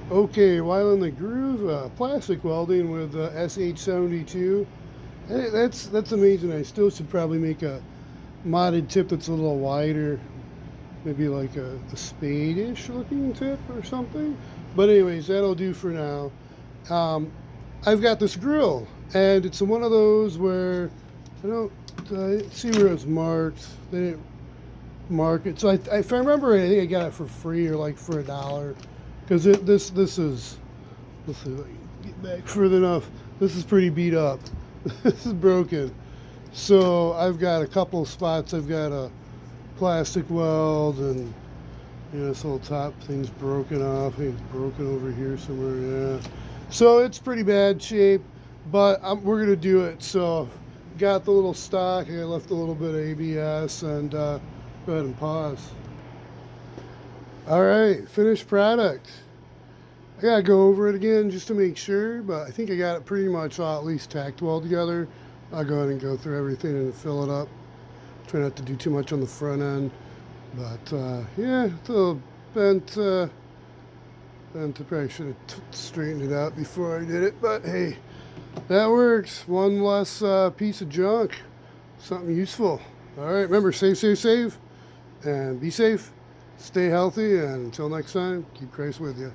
Okay, while in the groove, plastic welding with SH72. Hey, that's amazing. I still should probably make a modded tip that's a little wider, maybe like a spade-ish looking tip or something. But anyways, that'll do for now. Um, I've got this grill, and it's one of those where I don't see where it's marked. They didn't mark it, so if I remember, I think I got it for free or like for $1 because this is. Let's see if I can get back further enough. This is pretty beat up. This is broken. So I've got a couple of spots. I've got a plastic weld and this little top thing's broken off. I think it's broken over here somewhere. Yeah. So it's pretty bad shape, but we're gonna do it. So got the little stock. I left a little bit of ABS and go ahead and pause. All right, finished product. I gotta go over it again just to make sure, but I think I got it pretty much all at least tacked well together. I'll go ahead and go through everything and fill it up. Try not to do too much on the front end, but yeah, it's a little bent. Bent. I probably should have straightened it out before I did it, but hey, that works. One less piece of junk, something useful. All right, remember, save, save, save, and be safe. Stay healthy, and until next time, keep Christ with you.